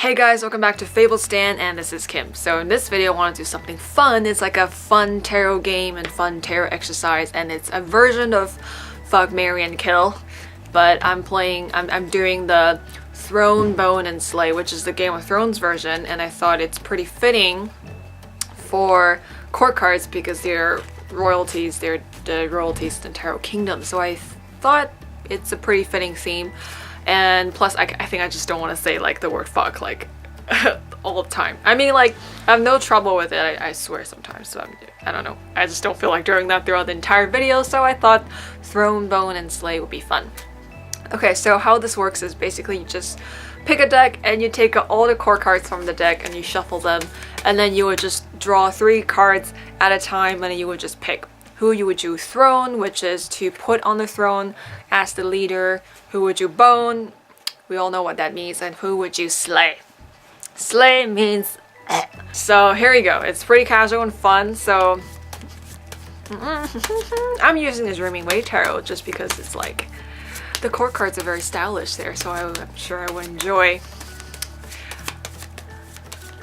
Hey guys, welcome back to Fable Stan, and this is Kim. So in this video I want to do something fun. It's like a fun tarot game and fun tarot exercise, and it's a version of Fuck, Marry, and Kill. But I'm doing the Throne, Bone, and Slay, which is the Game of Thrones version, and I thought it's pretty fitting for court cards because they're royalties, they're the royalties in the Tarot Kingdom. So I thought it's a pretty fitting theme. And plus, I think I just don't want to say like the word fuck like all the time. I mean, like, I have no trouble with it, I swear sometimes, so I don't know. I just don't feel like doing that throughout the entire video, so I thought Throne, Bone, and Slay would be fun. Okay, so how this works is basically you just pick a deck and you take all the core cards from the deck and you shuffle them, and then you would just draw 3 cards at a time, and then you would just pick who you would do throne, which is to put on the throne as the leader. Who would you bone? We all know what that means. And who would you slay? Slay means So here you go. It's pretty casual and fun. So I'm using this Dreaming Way Tarot just because it's like the court cards are very stylish there, so I'm sure I would enjoy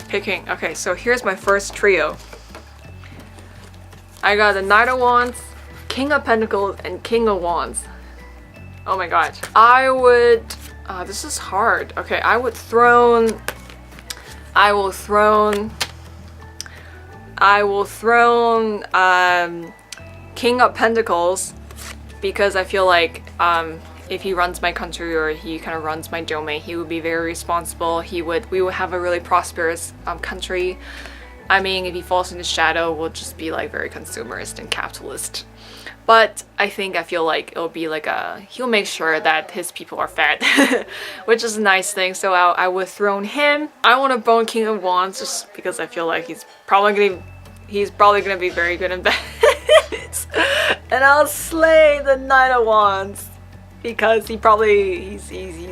picking. Okay, so here's my first trio. I got the Knight of Wands, King of Pentacles, and King of Wands. Oh my god. I would... this is hard. Okay, I will throne King of Pentacles because I feel like if he runs my country or he kind of runs my domain, he would be very responsible. We would have a really prosperous country. I mean, if he falls in the shadow, we'll just be like very consumerist and capitalist. But I feel like it'll be like he'll make sure that his people are fed, which is a nice thing. So I would throne him. I want to bone King of Wands just because I feel like he's probably gonna be very good in bed. And I'll slay the Knight of Wands because he's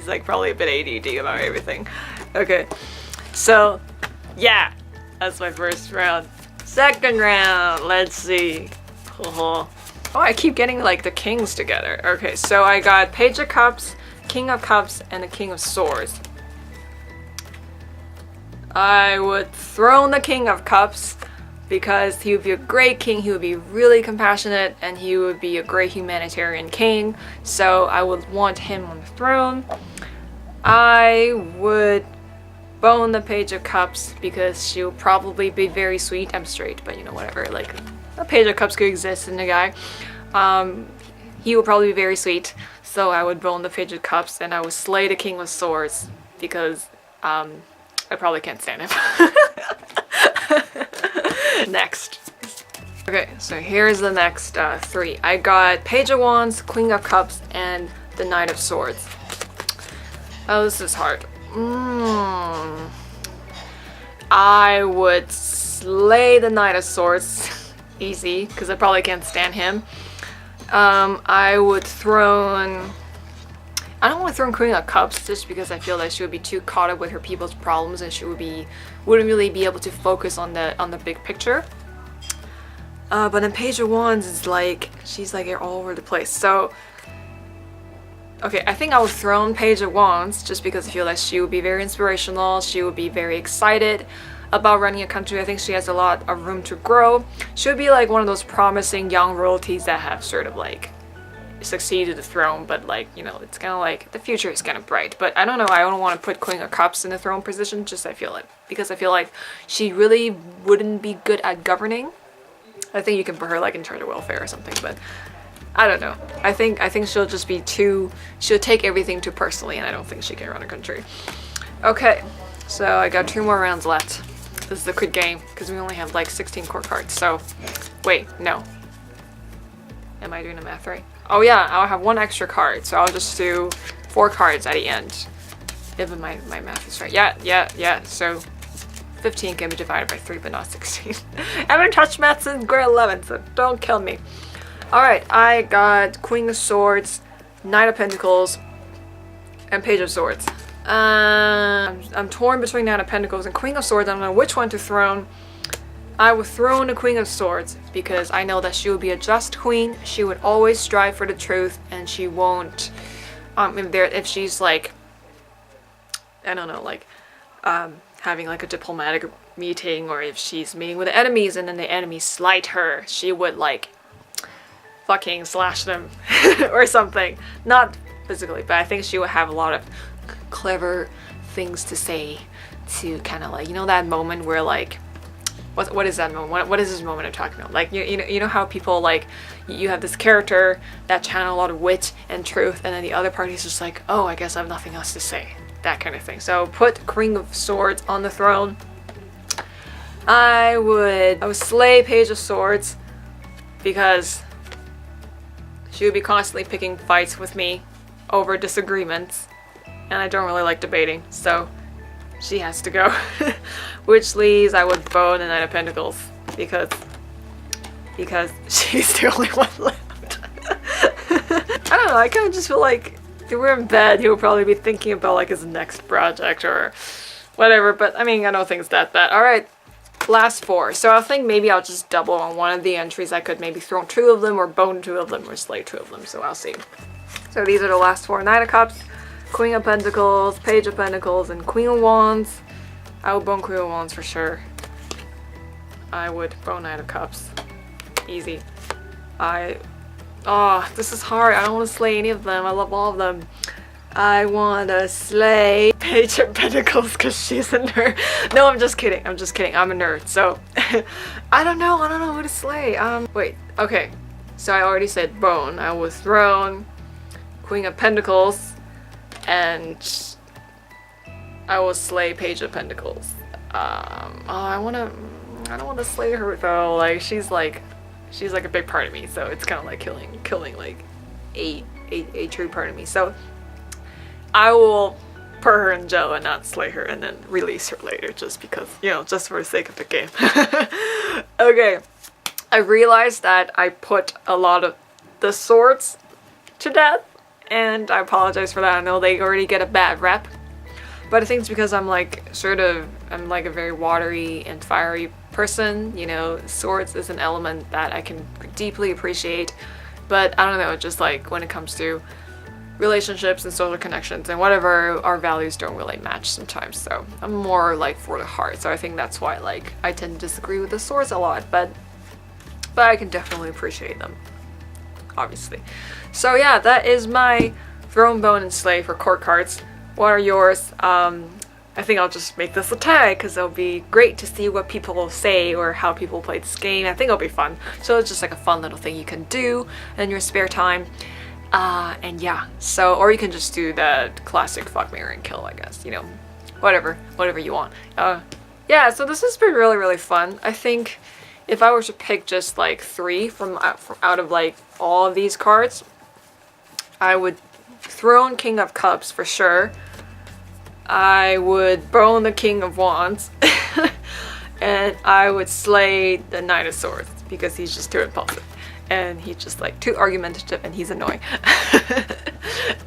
like probably a bit ADD about everything. Okay, so yeah. That's my first round. Second round, let's see. Oh, I keep getting like the kings together. Okay, so I got Page of Cups, King of Cups, and the King of Swords. I would throne the King of Cups because he would be a great king. He would be really compassionate and he would be a great humanitarian king. So I would want him on the throne. I would bone the Page of Cups because she'll probably be very sweet. I'm straight, but you know, whatever. Like, a Page of Cups could exist in the guy. He will probably be very sweet, so I would bone the Page of Cups, and I would slay the King of Swords because I probably can't stand him. Next. Okay, so here's the next 3. I got Page of Wands, Queen of Cups, and the Knight of Swords. Oh, this is hard. I would slay the Knight of Swords. Easy, because I probably can't stand him. I would throne... I don't want to throne Queen of Cups just because I feel like she would be too caught up with her people's problems and she wouldn't really be able to focus on the big picture. But then Page of Wands is like, she's like all over the place. So okay, I think I would throne Page of Wands just because I feel like she would be very inspirational. She would be very excited about running a country. I think she has a lot of room to grow. She would be like one of those promising young royalties that have sort of like succeeded the throne, but like, you know, it's kind of like the future is kind of bright. But I don't know, I don't want to put Queen of Cups in the throne position, just I feel it. Because I feel like she really wouldn't be good at governing. I think you can put her like in charge of welfare or something, but I don't know. I think she'll just be she'll take everything too personally, and I don't think she can run a country. Okay, so I got 2 more rounds left. This is a quick game because we only have like 16 core cards. So, wait, no. Am I doing the math right? Oh yeah, I'll have 1 extra card, so I'll just do 4 cards at the end. If my math is right. Yeah. So 15 can be divided by 3, but not 16. I haven't touched math since grade 11, so don't kill me. Alright, I got Queen of Swords, Knight of Pentacles, and Page of Swords. I'm torn between Knight of Pentacles and Queen of Swords. I don't know which one to throne. I would throne the Queen of Swords because I know that she would be a just queen. She would always strive for the truth, and she won't if she's like, I don't know, like having like a diplomatic meeting, or if she's meeting with enemies and then the enemies slight her, she would like fucking slash them or something. Not physically, but I think she would have a lot of clever things to say to kind of like, you know, that moment where like, what is that moment? What is this moment I'm talking about? Like, you know how people like, you have this character that channel a lot of wit and truth, and then the other party's just like, oh, I guess I have nothing else to say. That kind of thing. So put Queen of Swords on the throne. I would slay Page of Swords because she would be constantly picking fights with me over disagreements, and I don't really like debating, so she has to go. Which leaves I would bone the Knight of Pentacles because she's the only one left. I don't know, I kind of just feel like if we were in bed, he would probably be thinking about like his next project or whatever, but I mean, I don't think it's that bad. Alright, last 4. So I think maybe I'll just double on one of the entries. I could maybe throw 2 of them, or bone 2 of them, or slay 2 of them, so I'll see. So these are the last 4. Knight of Cups, Queen of Pentacles, Page of Pentacles, and Queen of Wands. I would bone Queen of Wands for sure. I would bone Knight of Cups. Easy. Oh, this is hard. I don't want to slay any of them. I love all of them. I want to slay Page of Pentacles because she's a nerd. No, I'm just kidding. I'm just kidding. I'm a nerd. So, I don't know who to slay. Wait. Okay. So I already said bone. I was throne, Queen of Pentacles, and I will slay Page of Pentacles. I don't want to slay her though. Like, she's like a big part of me, so it's kind of like killing like a true part of me. So I will put her in jail and not slay her, and then release her later, just because, you know, just for the sake of the game. Okay, I realized that I put a lot of the swords to death, and I apologize for that. I know they already get a bad rep, but I think it's because I'm like I'm like a very watery and fiery person. You know, swords is an element that I can deeply appreciate, but I don't know, just like when it comes to relationships and social connections and whatever, our values don't really match sometimes. So I'm more like for the heart, so I think that's why like I tend to disagree with the swords a lot, but I can definitely appreciate them, obviously. So yeah, that is my Throne, Bone, and Slay for court cards. What are yours? I think I'll just make this a tag because it'll be great to see what people will say or how people play this game. I think it'll be fun. So it's just like a fun little thing you can do in your spare time. And yeah, so, or you can just do the classic fuck, marry, and kill, I guess, you know, whatever you want. Yeah, so this has been really, really fun. I think if I were to pick just like 3 from out of like all of these cards, I would Throne King of Cups for sure. I would bone the King of Wands. And I would slay the Knight of Swords because he's just too impulsive. And he's just like too argumentative and he's annoying.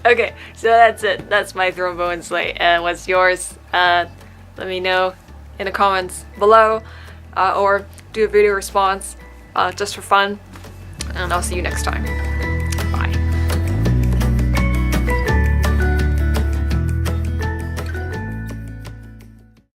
Okay, so that's it. That's my Throne, Bone, and Slay. And what's yours? Let me know in the comments below. Or do a video response just for fun. And I'll see you next time.